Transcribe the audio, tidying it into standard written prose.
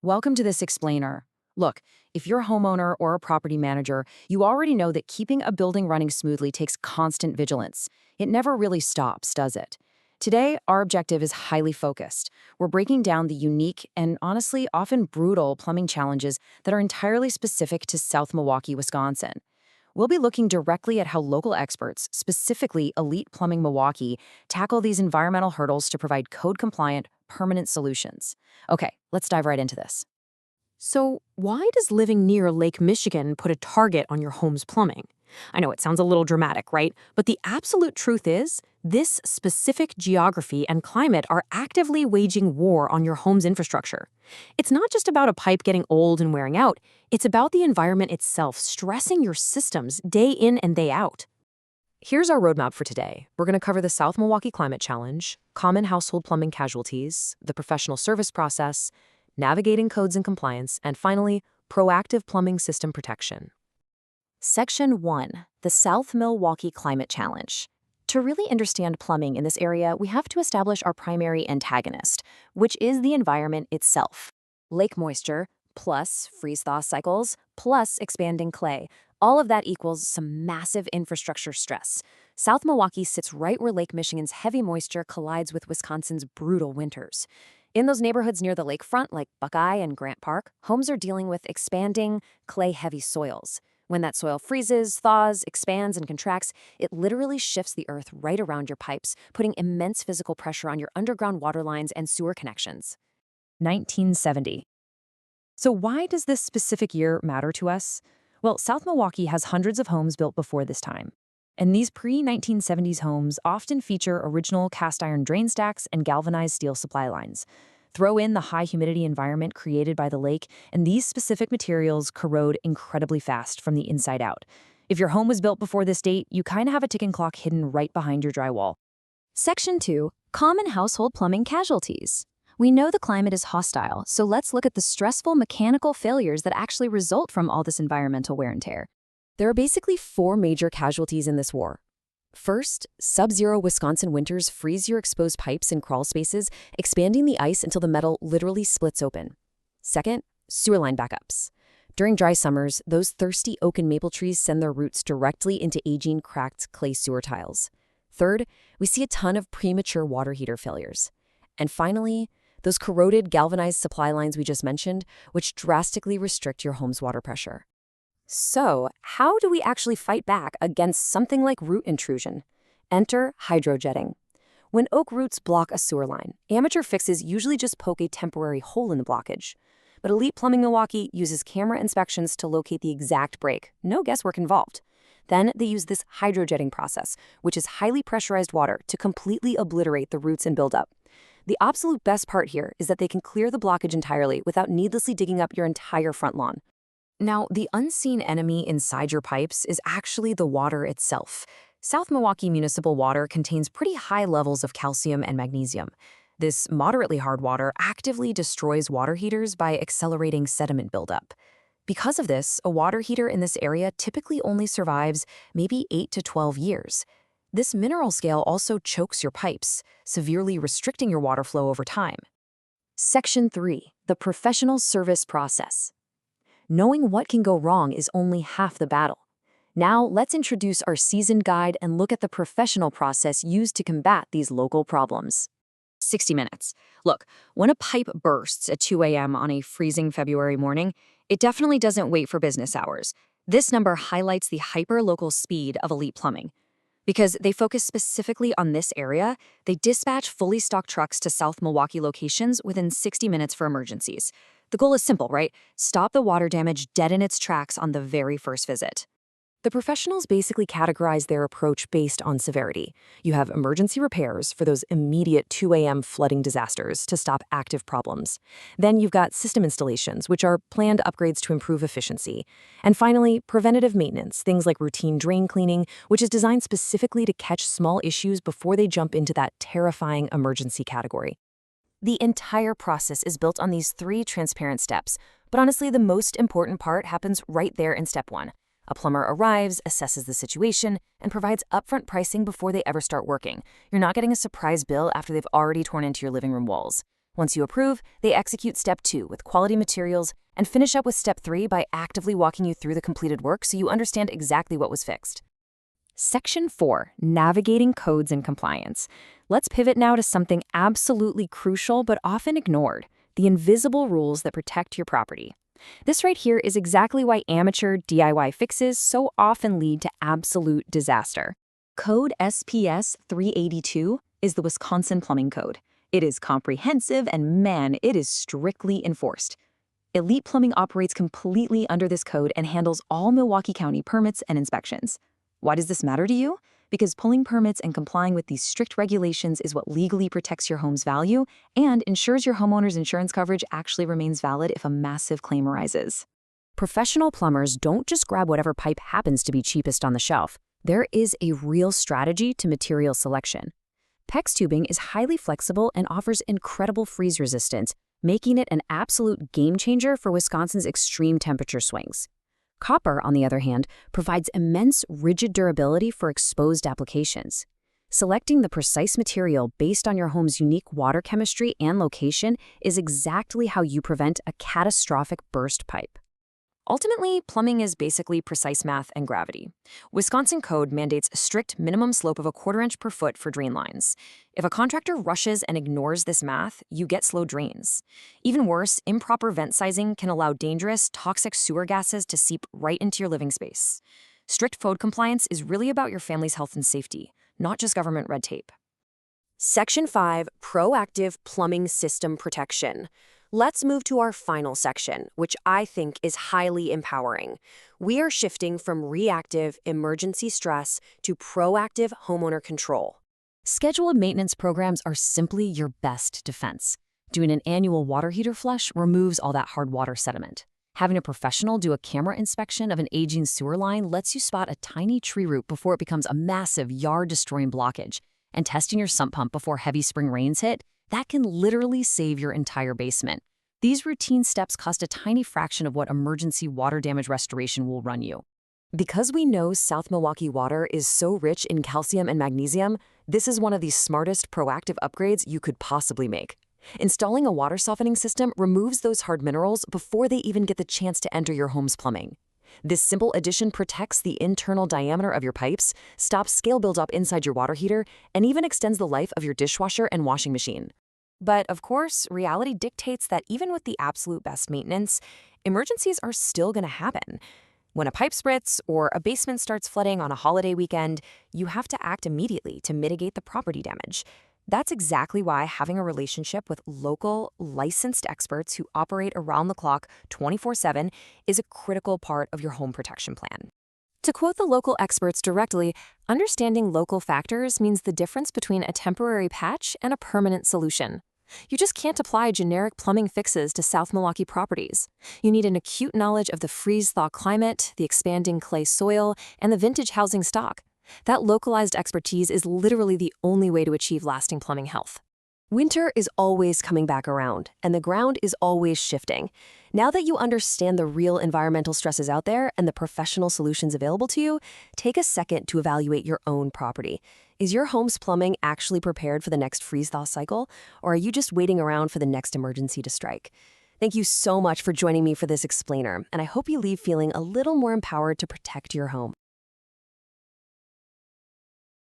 Welcome to this explainer. Look, if you're a homeowner or a property manager, you already know that keeping a building running smoothly takes constant vigilance. It never really stops, does it? Today, our objective is highly focused. We're breaking down the unique and honestly often brutal plumbing challenges that are entirely specific to South Milwaukee, Wisconsin. We'll be looking directly at how local experts, specifically Elite Plumbing Milwaukee, tackle these environmental hurdles to provide code-compliant, permanent solutions. Okay, let's dive right into this. So, why does living near Lake Michigan put a target on your home's plumbing? I know it sounds a little dramatic, right? But the absolute truth is, this specific geography and climate are actively waging war on your home's infrastructure. It's not just about a pipe getting old and wearing out, it's about the environment itself stressing your systems day in and day out. Here's our roadmap for today. We're going to cover the South Milwaukee Climate Challenge, common household plumbing casualties, the professional service process, navigating codes and compliance, and finally, proactive plumbing system protection. Section 1. The South Milwaukee Climate Challenge. To really understand plumbing in this area, we have to establish our primary antagonist, which is the environment itself. Lake moisture, plus freeze-thaw cycles, plus expanding clay. All of that equals some massive infrastructure stress. South Milwaukee sits right where Lake Michigan's heavy moisture collides with Wisconsin's brutal winters. In those neighborhoods near the lakefront, like Buckeye and Grant Park, homes are dealing with expanding, clay-heavy soils. When that soil freezes, thaws, expands, and contracts, it literally shifts the earth right around your pipes, putting immense physical pressure on your underground water lines and sewer connections. 1970. So why does this specific year matter to us? Well, South Milwaukee has hundreds of homes built before this time. And these pre-1970s homes often feature original cast-iron drain stacks and galvanized steel supply lines. Throw in the high humidity environment created by the lake, and these specific materials corrode incredibly fast from the inside out. If your home was built before this date, you kind of have a ticking clock hidden right behind your drywall. Section 2. Common household plumbing casualties. We know the climate is hostile, so let's look at the stressful mechanical failures that actually result from all this environmental wear and tear. There are basically 4 major casualties in this war. First, sub-zero Wisconsin winters freeze your exposed pipes and crawl spaces, expanding the ice until the metal literally splits open. Second, sewer line backups. During dry summers, those thirsty oak and maple trees send their roots directly into aging, cracked clay sewer tiles. Third, we see a ton of premature water heater failures. And finally, those corroded galvanized supply lines we just mentioned, which drastically restrict your home's water pressure. So, how do we actually fight back against something like root intrusion? Enter hydrojetting. When oak roots block a sewer line, amateur fixes usually just poke a temporary hole in the blockage. But Elite Plumbing Milwaukee uses camera inspections to locate the exact break, no guesswork involved. Then they use this hydrojetting process, which is highly pressurized water, to completely obliterate the roots and buildup. The absolute best part here is that they can clear the blockage entirely without needlessly digging up your entire front lawn. Now, the unseen enemy inside your pipes is actually the water itself. South Milwaukee municipal water contains pretty high levels of calcium and magnesium. This moderately hard water actively destroys water heaters by accelerating sediment buildup. Because of this, a water heater in this area typically only survives maybe 8 to 12 years. This mineral scale also chokes your pipes, severely restricting your water flow over time. Section 3. The professional service process. Knowing what can go wrong is only half the battle. Now, let's introduce our seasoned guide and look at the professional process used to combat these local problems. 60 minutes. Look, when a pipe bursts at 2 a.m. on a freezing February morning, it definitely doesn't wait for business hours. This number highlights the hyper-local speed of Elite Plumbing. Because they focus specifically on this area, they dispatch fully stocked trucks to South Milwaukee locations within 60 minutes for emergencies. The goal is simple, right? Stop the water damage dead in its tracks on the very first visit. The professionals basically categorize their approach based on severity. You have emergency repairs for those immediate 2 a.m. flooding disasters to stop active problems. Then you've got system installations, which are planned upgrades to improve efficiency. And finally, preventative maintenance, things like routine drain cleaning, which is designed specifically to catch small issues before they jump into that terrifying emergency category. The entire process is built on these 3 transparent steps, but honestly, the most important part happens right there in step 1. A plumber arrives, assesses the situation, and provides upfront pricing before they ever start working. You're not getting a surprise bill after they've already torn into your living room walls. Once you approve, they execute Step 2 with quality materials and finish up with Step 3 by actively walking you through the completed work so you understand exactly what was fixed. Section 4, Navigating Codes and Compliance. Let's pivot now to something absolutely crucial but often ignored, the invisible rules that protect your property. This right here is exactly why amateur DIY fixes so often lead to absolute disaster. Code SPS 382 is the Wisconsin Plumbing Code. It is comprehensive and man, it is strictly enforced. Elite Plumbing operates completely under this code and handles all Milwaukee County permits and inspections. Why does this matter to you? Because pulling permits and complying with these strict regulations is what legally protects your home's value and ensures your homeowner's insurance coverage actually remains valid if a massive claim arises. Professional plumbers don't just grab whatever pipe happens to be cheapest on the shelf. There is a real strategy to material selection. PEX tubing is highly flexible and offers incredible freeze resistance, making it an absolute game changer for Wisconsin's extreme temperature swings. Copper, on the other hand, provides immense rigid durability for exposed applications. Selecting the precise material based on your home's unique water chemistry and location is exactly how you prevent a catastrophic burst pipe. Ultimately, plumbing is basically precise math and gravity. Wisconsin code mandates a strict minimum slope of 1/4 inch per foot for drain lines. If a contractor rushes and ignores this math, you get slow drains. Even worse, improper vent sizing can allow dangerous, toxic sewer gases to seep right into your living space. Strict code compliance is really about your family's health and safety, not just government red tape. Section 5, Proactive Plumbing System Protection. Let's move to our final section, which I think is highly empowering. We are shifting from reactive emergency stress to proactive homeowner control. Scheduled maintenance programs are simply your best defense. Doing an annual water heater flush removes all that hard water sediment. Having a professional do a camera inspection of an aging sewer line lets you spot a tiny tree root before it becomes a massive yard-destroying blockage. And testing your sump pump before heavy spring rains hit, that can literally save your entire basement. These routine steps cost a tiny fraction of what emergency water damage restoration will run you. Because we know South Milwaukee water is so rich in calcium and magnesium, this is one of the smartest proactive upgrades you could possibly make. Installing a water softening system removes those hard minerals before they even get the chance to enter your home's plumbing. This simple addition protects the internal diameter of your pipes, stops scale buildup inside your water heater, and even extends the life of your dishwasher and washing machine. But of course, reality dictates that even with the absolute best maintenance, emergencies are still going to happen. When a pipe spritz or a basement starts flooding on a holiday weekend, you have to act immediately to mitigate the property damage. That's exactly why having a relationship with local, licensed experts who operate around the clock 24/7 is a critical part of your home protection plan. To quote the local experts directly, understanding local factors means the difference between a temporary patch and a permanent solution. You just can't apply generic plumbing fixes to South Milwaukee properties. You need an acute knowledge of the freeze-thaw climate, the expanding clay soil, and the vintage housing stock. That localized expertise is literally the only way to achieve lasting plumbing health. Winter is always coming back around, and the ground is always shifting. Now that you understand the real environmental stresses out there and the professional solutions available to you, take a second to evaluate your own property. Is your home's plumbing actually prepared for the next freeze-thaw cycle, or are you just waiting around for the next emergency to strike? Thank you so much for joining me for this explainer, and I hope you leave feeling a little more empowered to protect your home.